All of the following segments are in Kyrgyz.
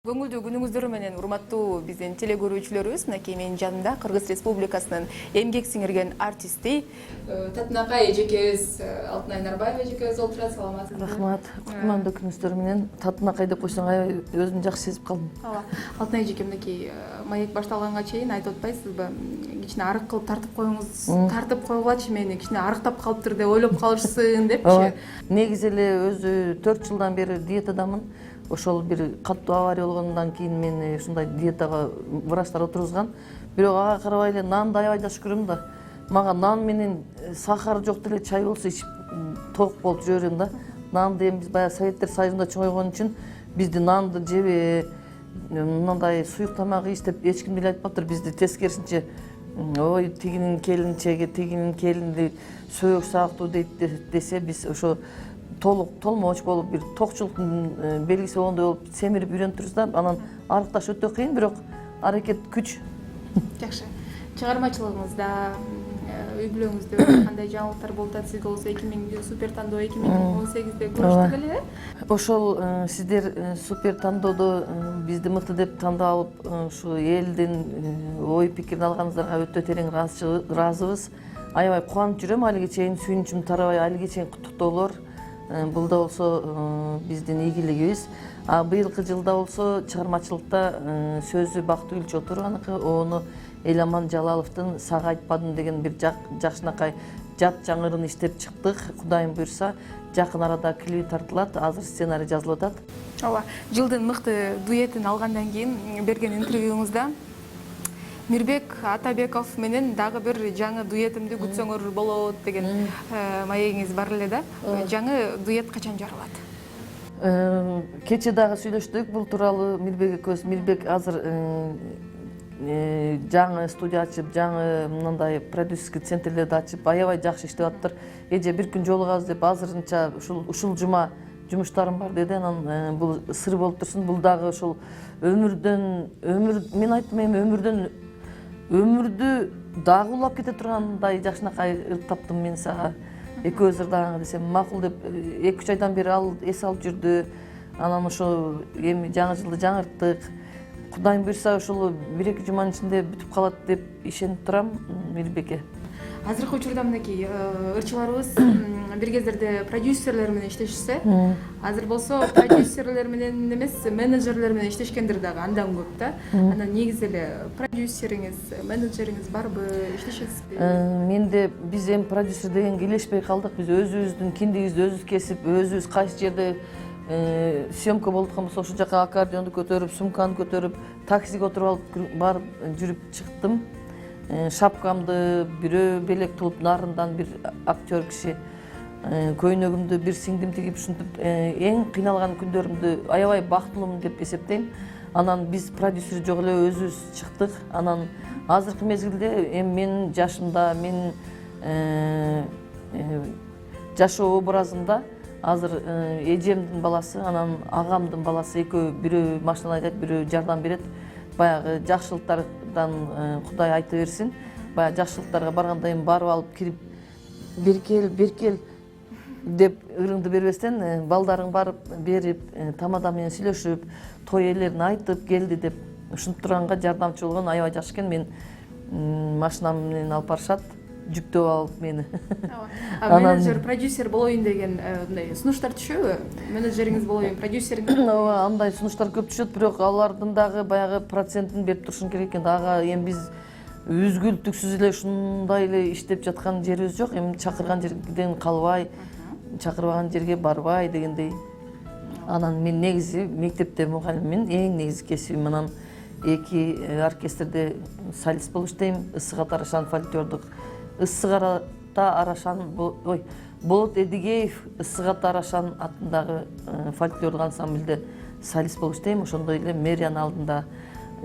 Көңүлдүү күнүңүздөр менен урматтуу биздин теле көрүүчүлөрүбүз, мынакей менин жанымда Кыргыз Республикасынын эмгек сиңирген артисти Татынакай эжекебиз, Алтынай Нарбаева эжекебиз отурат. Саламатсызбы? Рахмат. Кутмандуу күнүңүздөр менен. Татынакай деп койсоң аябай өзүмдү жакшы сезип калдым. Ооба. Алтынай эжеке, мынакей маек башталганга чейин айтып атпайсызбы? Кичине арык кылып тартып коюңуз, тартып койгулачы мени, кичине арыктап калыптыр деп ойлоп калышсын депчи. Негизи эле өзү 4 жылдан бери диетадамын. Ошол бир катуу авария болгондон кийин мени ушундай диетага врачтар отургузган. Бирок ага карабай эле нанды аябай жакшы көрөм да. Мага нан менен сахары жок деле чай болсо ичип ток болуп жүрө берем да. Нанды эми биз баягы Советтер Союзунда чоңойгон үчүн бизди нанды жебе, мындай суюк тамак ич деп эч ким деле айтпаптыр. Бизди тескерисинче ой тигинин келинчеги, тигинин келини сөөк саактуу дейт десе, биз ошо толмоч болуп, бир токчулуктун белгиси болгондой болуп семирип үйрөнүп турбуз да. Анан арыкташ өтө кыйын, бирок аракет күч. Жакшы. Чыгармачылыгыңызда, үй бүлөңүздө кандай жаңылыктар болуп атат? Сизге болсо 2000 супер тандоо 2018-де көрүштүк эле. Ошол сиздер супер тандоодо бизди мыкты деп тандап алып, ушу элдин ой пикирин алганыңыздарга өтө терең ыраазыбыз. Аябай кубанып жүрөм, алиге чейин сүйүнүчүм тарабай, алиге чейин куттуктоолор. Бул да болсо биздин ийгилигибиз. Быйылкы жылда болсо чыгармачылыкта сөзү Бактыгүл Чотурованыкы, ону Эламан Жалаловдун Сага айтпадым деген бир жакшынакай жат жаңырын иштеп чыктык. Кудайым буйрса, жакын арада клип тартылат, азыр сценарий жазылып атат. Ооба, жылдын мыкты дуэтин алгандан кийин берген интервьюңузда Мирбек Атабеков менен дагы бир жаңы дуэтимди күтсөңөр болот деген маегиңиз бар эле да. Жаңы дуэт качан жаралат? Кече дагы сүйлөштүк бул тууралуу. Мирбек экөөбүз, Мирбек азыр жаңы студия ачып, жаңы мындай продюсерский центрлерди ачып, аябай жакшы иштеп атыптыр. Эже бир күн жолугабыз деп азырынча ушул жума жумуштарым бар деди. Анан бул сыр болуп турсун. Бул дагы ошол мен айттым, эми өмүрдү дагы улап кете тургандай жакшынакай ырк таптым мен сага. Экөөбүз ырдаганга десем макул деп 2-3 айдан бери ал эс алып жүрдү. Анан ошо эми жаңы жылды жаңырттык. Кудайым буйрса ошол 1-2 жуманын ичинде бүтүп калат деп ишенип турам Мирбекке. Азыркы учурда мынакей ырчыларыбыз бир кездерде продюсерлер менен иштешсе, азыр болсо продюсерлер менен эмес, менеджерлер менен иштешкендер дагы андан көп да. Анан негизи эле продюсериңиз, менеджериңиз барбы, иштешесизби? Менде биз эми продюсер дегенге илешпей калдык. Биз өзүбүздүн киндигибизди өзүбүз кесип, өзүбүз кайсы жерде съемка болуп аткан болсо ошол жака аккордеонду көтөрүп, сумканы көтөрүп, таксиге отуруп алып барып жүрүп чыктым. Шапкамды бирөө белек тулуп, нарындан бир актер киши, көйнөгүмдү бир сиңдим тигип, ушинтип эң кыйналган күндөрүмдү аябай бактылуумун деп эсептейм. Анан биз продюсер жок эле өзүбүз чыктык. Анан азыркы мезгилде эми менин жашымда, менин жашоо образымда азыр эжемдин баласы, анан агамдын баласы экөө, бирөө машина айдайт, бирөө жардам берет. Баягы жакшылыктардан Кудай айта берсин. Баягы жакшылыктарга барганда эми барып алып кирип беркел деп ырыңды бербестен, балдарың барып берип, тамада менен сүйлөшүп, той ээлерин айтып келди деп ушинтип турганга жардамчы болгон аябай жакшы экен. Мен машинам менен алып барышат, жүктөп алып мени. Менеджер, продюсер болоюн деген мындай сунуштар түшөбү? Менеджериңиз болоюн, продюсериңиз? Ооба, андай сунуштар көп түшөт, бирок алардын дагы баягы процентин берип турушуң керек экен. Ага эми биз үзгүлтүксүз эле ушундай эле иштеп жаткан жерибиз жок. Эми чакырган жерден калбай, чакырбаган жерге барбай дегендей. Анан мен негизи мектепте мугалиммин, эң негизги кесибим. Анан 2 оркестрде солист болуп иштейм. Ысык Арашан фольклордук. Ысык Арашан, Болот Эдигеев Ысык Арашан атындагы фольклордук ансамбльде солист болуп иштейм. Ошондой эле мэриянын алдында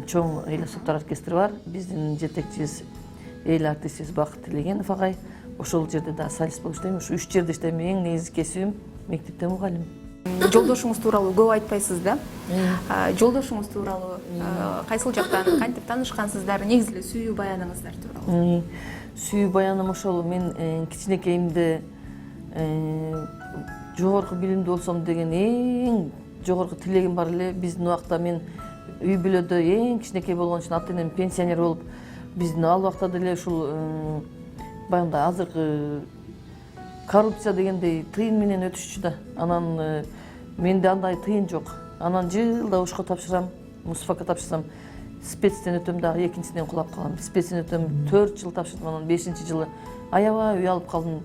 чоң эл аспаптар оркестри бар. Биздин жетекчибиз эл артистибиз Бакыт Тилегенов агай. Ошол жерде да солист болуп иштейм. Ушу 3 жерде иштейм. Эң негизги кесибим мектепте мугалим. Жолдошуңуз тууралуу көп айтпайсыз да? Жолдошуңуз тууралуу кайсыл жактан кантип таанышкансыздар? Негизи эле сүйүү баяныңыздар тууралуу. Сүйүү баяным ошол, мен кичинекейимде жогорку билимдүү болсом деген эң жогорку тилегим бар эле. Биздин убакта мен үй бүлөдө эң кичинекей болгон үчүн ата энем пенсионер болуп, биздин ал убакта деле ушул баягындай азыркы коррупция дегендей тыйын менен өтүшчү да. Анан менде андай тыйын жок. Анан жылда ушко тапшырам, мусфакка тапшырсам, спецтен өтөм дагы экинчисинен кулап калам. Спецтен өтөм 4 жыл тапшырдым, анан 5-чи жылы аябай үй алып калдым.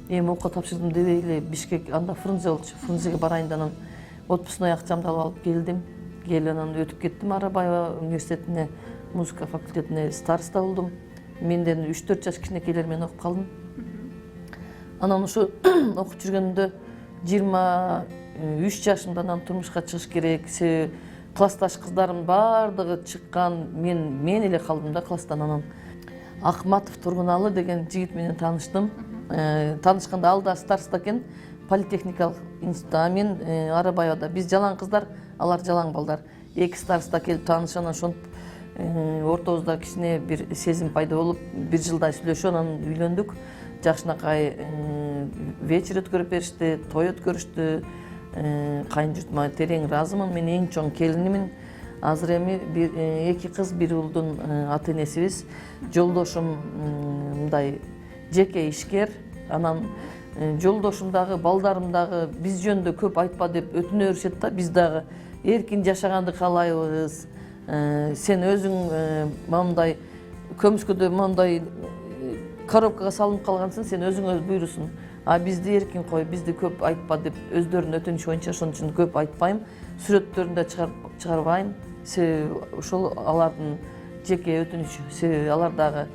Эми окко тапшырдым дебей эле Бишкек анда Фрунзе болчу. Фрунзеге барайын да анан отпускной акчамды алып келдим. Келип анан өтүп кеттим Арабаева университетине, музыка факультетине староста болдум. Менден 3-4 жаш кичинекейлер менен окуп калдым. Анан ушу окуп жүргөндө 23 жашымда анан турмушка чыгыш керек. Классташ кыздарым бардыгы чыккан, мен эле калдым да класстан. Анан Акматов Тургуналы деген жигит менен тааныштым. Таанышканда ал да староста экен, политехникалык институтта. Мен Арабаевада, биз жалаң кыздар, алар жалаң балдар. Эки староста келип таанышып, анан ошентип ортобузда кичине бир сезим пайда болуп, 1 жылдай сүйлөшүп, анан үйлөндүк. Жакшынакай вечер өткөрүп беришти, той өткөрүштү. Кайын журтума терең ыраазымын. Мен эң чоң келинимин. Азыр эми 2 кыз, 1 уулдун ата энесибиз. Жолдошум мындай жеке ишкер. Анан жолдошум дагы, балдарым дагы биз жөнүндө көп айтпа деп өтүнө беришет да. Биз дагы эркин жашаганды каалайбыз. Сен өзүң моундай көмүскөдө моундай коробкага салынып калгансың, сен өзүңө буйрусуң. Бизди эркин кой, бизди көп айтпа деп өздөрүнүн өтүнүшү боюнча ошон үчүн көп айтпайм. Сүрөттөрүн да чыгарбайм. Ошол алардын жеке өтүнүшү. Себеби алар дагы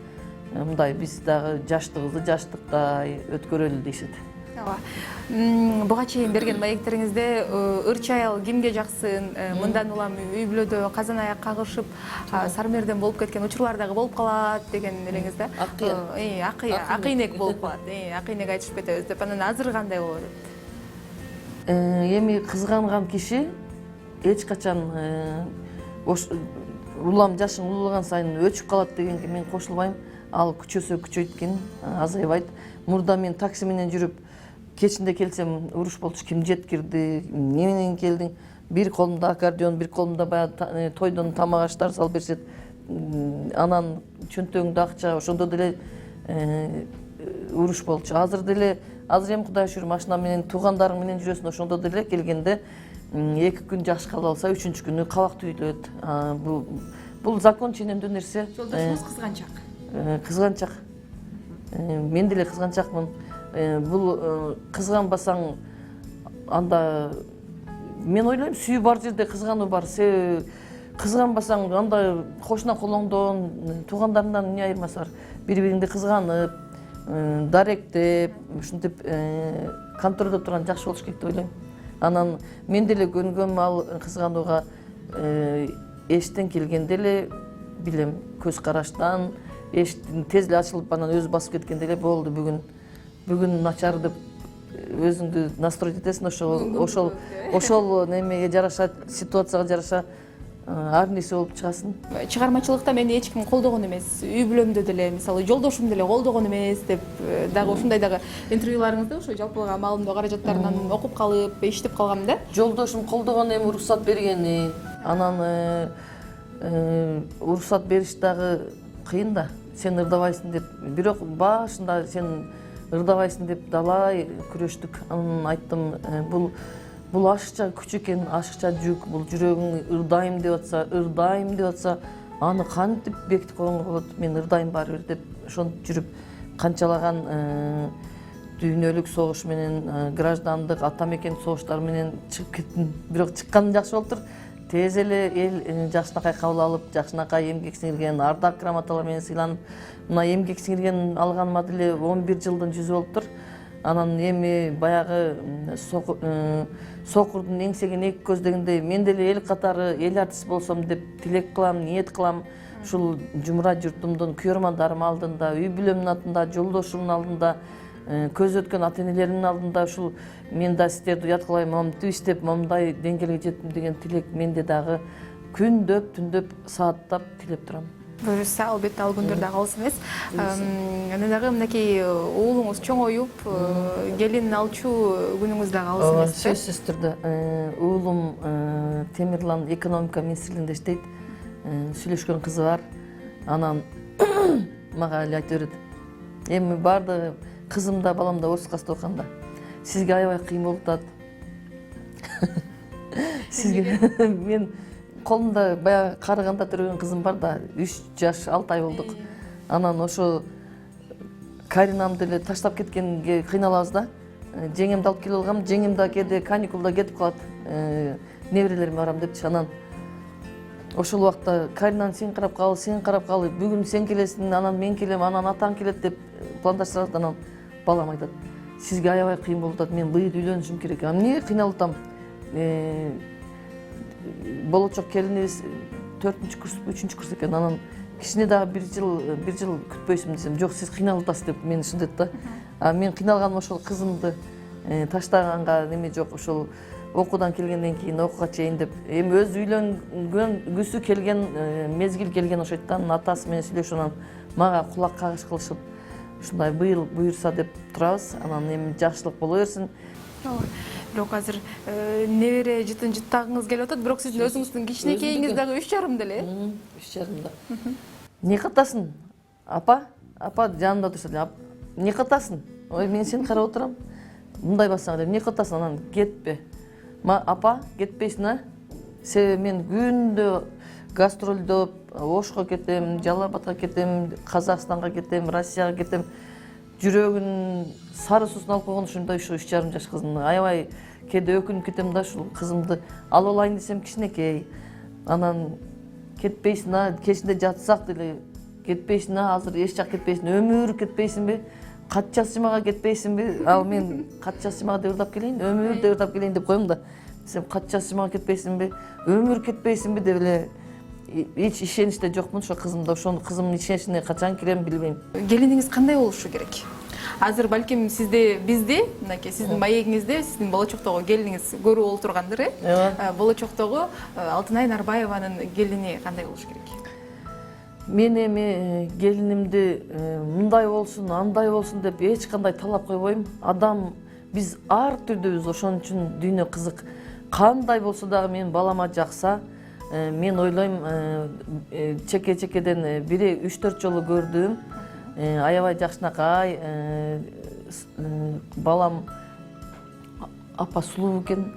мындай биз дагы жаштыгыбызды жаштыктай өткөрөлү дейшет. Ооба. Буга чейин берген маектериңизде ырчы аял кимге жаксын, мындан улам үй бүлөдө казан аяк кагышып, сармерден болуп кеткен учурлар дагы болуп калат деген элеңиз да. Акыйнек болуп калат. Акыйнек айтышып кетебиз деп. Анан азыр кандай болот? Эми кызганган киши эч качан улам жашың улуулаган сайын өчүп калат дегенге мен кошулбайм. Ал күчөсө күчөйткөн, азайбайт. Мурда мен такси менен жүрүп кечинде келсем уруш болчу, ким жеткирди, эмне менен келдиң? Бир колумда аккордеон, бир колумда баягы тойдон тамак аштар салып беришет. Анан чөнтөгүңдө акча, ошондо деле уруш болчу. Азыр эми Кудайга шүгүр машина менен туугандарың менен жүрөсүң, ошондо деле келгенде 2 күн жаш калып алса, 3-чү күнү кабак түйүлөт. Бул закон ченемдүү нерсе. Жолдошуңуз кызганчак. Кызганчак. Мен деле кызганчакмын. Бул кызганбасаң анда мен ойлойм, сүйүү бар жерде кызгануу бар. Себеби кызганбасаң анда кошуна колоңдон, туугандарыңдан эмне айырмасы бар? Бири-бириңди кызганып, даректеп, ушинтип контролдоп турган жакшы болуш керек деп ойлойм. Анан мен деле көнгөм ал кызганууга эштен келгенде эле билем, көз караштан тез эле ачылып, анан өзү басып кеткенде эле болду, бүгүн начар деп өзүңдү настроить этесиң, ошол немеге жараша, ситуацияга жараша ар нерсе болуп чыгасың. Чыгармачылыкта мени эч ким колдогон эмес. Үй бүлөмдө деле, мисалы, жолдошум деле колдогон эмес деп дагы ушундай дагы интервьюларыңызда ошо жалпылага маалымдоо каражаттарынан окуп калып, эшитип калгам да. Жолдошум колдогон, эми уруксат бергени, анан уруксат бериш дагы кыйын да. Сен ырдабайсың деп, бирок башында сен ырдабайсың деп далай күрөштүк. Анан айттым, бул ашыкча күч экен, ашыкча жүк, бул жүрөгүң ырдайм деп атса, аны кантип бекитип койгонго болот? Мен ырдайм баары бир деп ошентип жүрүп, канчалаган дүйнөлүк согуш менен, граждандык, ата мекен согуштары менен чыгып кеттим. Бирок чыкканым жакшы болуптур. Тез эле эл жакшынакай кабыл алып, жакшынакай эмгек сиңирген, ардак грамоталар менен сыйланып, мына эмгек сиңирген алганыма деле 11 жылдын жүзү болуптур. Анан эми баягы сокурдун эңсеген эки көз дегендей, мен деле эл катары эл артист болсом деп тилек кылам, ниет кылам. Ушул жумура журтумдун күйөрмандарым алдында, үй бүлөмдүн алдында, жолдошумдун алдында, көз өткөн ата энелеримдин алдында ушул мен да сиздерди уяткалай момунтип иштеп, момундай деңгээлге жеттим деген тилек менде дагы күндөп, түндөп, сааттап тилеп турам. буюрса албетте ал күндөр дагы калсын эмес. Анан дагы мынакей уулуңуз чоңоюп келин алчу күнүңүз дагы калсын эмес. Сөзсүз түрдө уулум Темирлан экономика министрлигинде иштейт. Сүйлөшкөн кызы бар. Анан мага эле айтып берет. Эми бардыгы кызым да балам да орус касты окуганда сизге аябай кыйын болуп атат. Сизге мен колумда баягы карыганда төрөгөн кызым бар да 3 жаш 6 ай болдук. Анан ошо Каринамды эле таштап кеткенге кыйналабыз да. Жеңемди алып келип алгам, жеңем да кээде каникулда кетип калат. Неберелериме барам депчи. Анан ошол убакта Каринан сен карап кал, бүгүн сен келесиң, анан мен келем, анан атаң келет деп пландаштырат. Анан балам айтат, сизге аябай кыйын болуп атат, мен быйыл үйлөнүшүм керек. Эмне кыйналып атам? Болочок келинибиз 4-курс, 3-курс экен. Анан кичине дагы бир жыл күтпөйсүңбү десем, жок, сиз кыйналып атасыз деп мени ушинтет да. Мен кыйналганым ошол кызымды таштаганга неме жок, ошол окуудан келгенден кийин окууга чейин деп. Эми өзү үйлөнгүсү келген, мезгил келген ошойт да. Атасы менен сүйлөшүп, анан мага кулак кагыш кылышып, ушундай быйыл буюрса деп турабыз. Анан эми жакшылык боло берсин. Бирок азыр небере жыттагыңыз келип атат, бирок сиздин өзүңүздүн кичинекейиңиз дагы 3,5 деле. 3,5 да. Не катасың? Апа жанымда турса эле. Не катасың? Ой, мен сени карап отурам. Мындай бассаң деп, не катасың? Анан кетпе. Апа, кетпейсиң, а? Себеби мен күндө гастролдоп, Ошко кетем, Жалал Абадка кетем, Казакстанга кетем, Россияга кетем. Жүрөгүн сары сусын алып койгон ушундай 3,5 жаш кызым. Аябай кээде өкүнүп кетем да, ушул кызымды алып алайын десем кичинекей. Анан кетпейсиң, а? Кечинде жатсак деле кетпейсиң, а? Азыр эч жак кетпейсиң, өмүр кетпейсиңби? Кат жазмага кетпейсиңби? Ал мен кат жазмага деп ырдап келейин, өмүр деп ырдап келейин деп коем да. Десем, кат жазмага кетпейсиңби? Өмүр кетпейсиңби деп эле эч ишеничте жокмун ошо кызымда. Ошону кызымдын ишеничине качан кирем билбейм. Келиниңиз кандай болушу керек? Азыр балким бизди, мынакей сиздин маегиңизде, сиздин болочоктогу келиниңиз көрүп олтургандыр, болочоктогу Алтынай Нарбаеванын келини кандай болушу керек? Мен эми келинимди мындай болсун, андай болсун деп эч кандай талап койбойм. Адам биз ар түрдүүбүз, ошон үчүн дүйнө кызык. Кандай болсо дагы менин балама жакса, мен ойлойм, чекеден бири 3-4 жолу көрдүм. Аябай жакшынакай, балам апа сулуу экен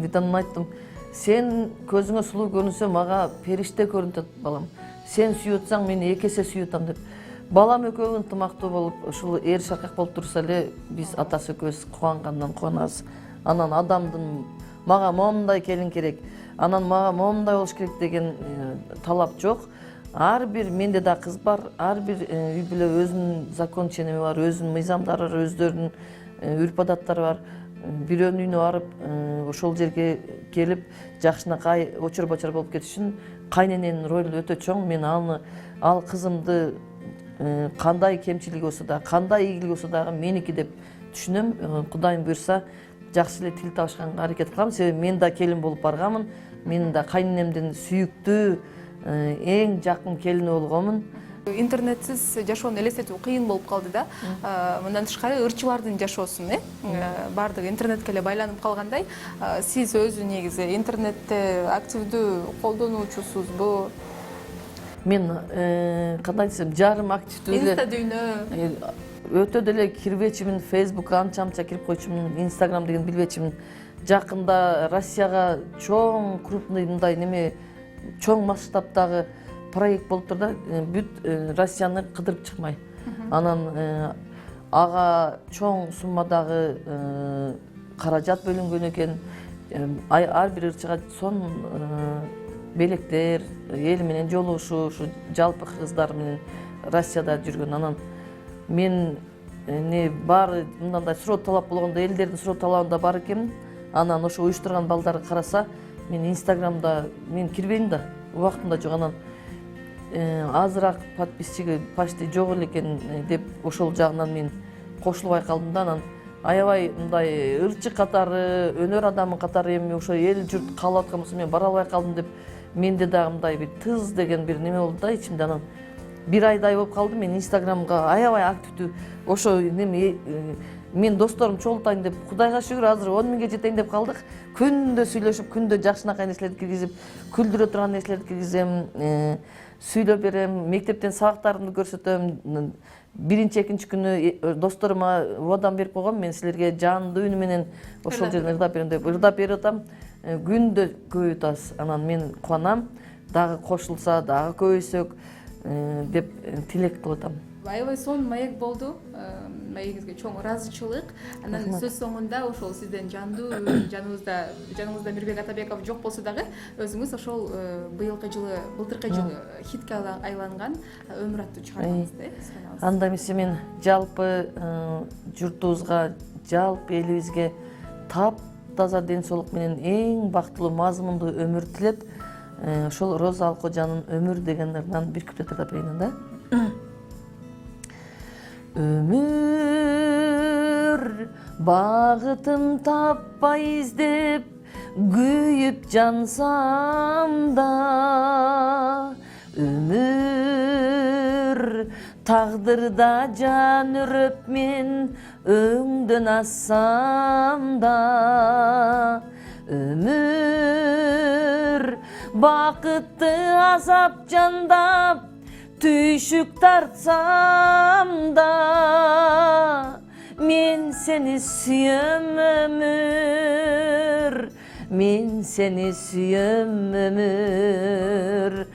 дейт. Анан айттым, сен көзүңө сулуу көрүнсө, мага периште көрүнүп атат балам. Сен сүйүп атсаң, мени 2 эсе сүйүп атам деп. Балам экөө ынтымактуу болуп, ушул эр шакак болуп турса эле, биз атасы экөөбүз кубангандан кубанабыз. Анан адамдын мага момундай келин керек, анан мага момундай болуш керек деген талап жок. Ар бир, менде да кыз бар, ар бир үй бүлө өзүнүн закон ченеми бар, өзүнүн мыйзамдары бар, өздөрүнүн үрп адаттары бар. Бирөөнүн үйүнө барып, ошол жерге келип, жакшынакай очор-бочор болуп кетишин кайнененин ролу өтө чоң. Мен ал кызымды кандай кемчилиги болсо да, кандай ийгилиги болсо дагы меники деп түшүнөм. Кудайым буйрса, жакшы эле тил табышканга аракет кылам. Себеби мен да келин болуп барганмын. Мен да кайненемдин сүйүктүү, эң жакын келини болгонмун. Интернетсиз жашоону элестетүү кыйын болуп калды да. Мындан тышкары ырчылардын жашоосун, бардыгы интернетке эле байланып калгандай. Сиз өзү негизи интернетте активдүү колдонуучусузбу? Мен кандай десем, жарым активдүү эле. Инста дүйнө өтө деле кирбечимин, Фейсбукка анча кирип койчумун, Инстаграм деген билбечимин. Жакында Россияга чоң крупный мындай неме, чоң масштабтагы проект болуптур да, бүт Россияны кыдырып чыкмай. Анан ага чоң суммадагы каражат бөлүнгөн экен. Ар бир ырчыга сон белектер, эл менен жолугушуу, ушу жалпы кыргыздар менен Россияда жүргөн. Анан мен баары мындандай суроо талап болгондо, элдердин суроо талабында бар экенмин. Анан ошо уюштурган балдарды караса, мен Инстаграмда мен кирбейм да, убактымда жок. Анан азыраак подписчиги почти жок эле экен деп ошол жагынан мен кошулбай калдым да. Анан аябай мындай ырчы катары, өнөр адамы катары эми ошо эл журт каалап аткан болсо мен бара албай калдым деп менде дагы мындай бир тыз деген бир неме болду да ичимде. Анан бир айдай болуп калды, мен инстаграмга аябай активдүү ошо неме мен досторум чогултайын деп, Кудайга шүгүр азыр 10 миңге жетейин деп калдык. Күндө сүйлөшүп, күндө жакшынакай нерселерди киргизип, күлдүрө турган нерселерди киргизем, сүйлөп берем, мектептен сабактарымды көрсөтөм. Биринчи, экинчи күнү досторума вадан берип койгом, мен силерге жандуу үнү менен ошол жерден ырдап берем деп ырдап берип атам. Күндө көбөйтөбүз. Анан мен кубанам, дагы кошулса, дагы көбөйсөк деп тилек кылып атам. Аябай сонун маек болду. Маегиңизге чоң ыраазычылык. Анан сөз соңунда ошол сизден жандуу жаныңызда Мирбек Атабеков жок болсо дагы өзүңүз ошол былтыркы жылы хитке айланган Өмүр аттуу чыгармаңызды сунабыз. Анда эмесе мен жалпы журтубузга, жалпы элибизге таптаза ден соолук менен эң бактылуу, мазмундуу өмүр тилеп, ошол Роза Алкожанын Өмүр деген ырынан бир куплет ырдап берейин да. Өмүр багытын таппай издеп, күйүп жансам да, өмүр тагдырда жан үрөп мен өңдөн ассам да, өмүр бакытты азап жандап түйшүк тартсам да, мен сени сүйөм өмүр, мен сени сүйөм өмүр.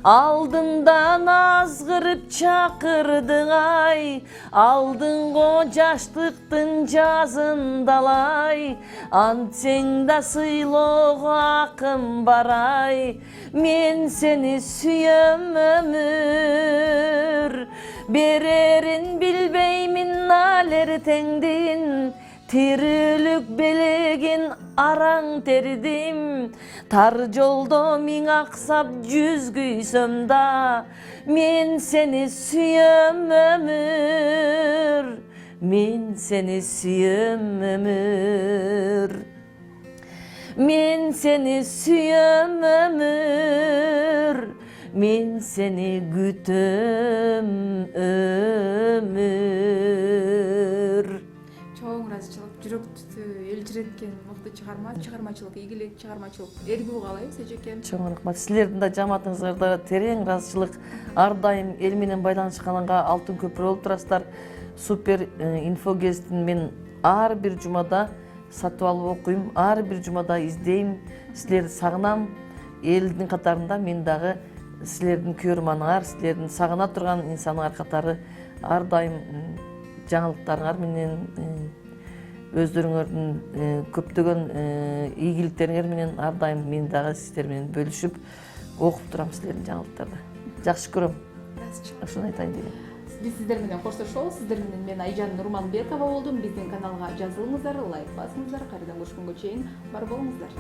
Алдымдан азгырып чакырдың ай, алдыңго жаштыктын жазын далай, антсең да сыйлоого акым барай, мен сени сүйөм өмүр. Берерин билбеймин алер теңдин, тирүүлүк белегин араң тердим, тар жолдо миң аксап жүз күйсөм да, мен сени сүйөм өмүр, мен сени сүйөм өмүр, мен сени сүйөм өмүр, мен сени күтөм өмүр. Чоң ыраазычылык, жүрөктү элжиреткен мыкты чыгармачылык, ийгилик чыгармачылык эргүү каалайбыз эжекем. Чоң рахмат. Силердин да жамаатыңызга терең ыраазычылык. Ар дайым эл менен байланышканга алтын көпүрө болуп турасыздар. Супер инфо гезитин мен ар бир жумада сатып алып окуйм, ар бир жумада издейм. Силерди сагынам. Элдин катарында мен дагы силердин көрманыңар, силердин сагына турган инсаныңар катары ар дайым жаңылыктарыңар менен, өздөрүңөрдүн көптөгөн ийгиликтериңер менен ар дайым мен дагы сиздер менен бөлүшүп окуп турам силердин жаңылыктарды. Жакшы көрөм. Ошону айтайын дегем. Биз сиздер менен коштошобуз. Сиздер менен мен Айжан Нурманбекова болдум. Биздин каналга жазылыңыздар, лайк басыңыздар. Кайрадан көрүшкөнгө чейин бар болуңуздар.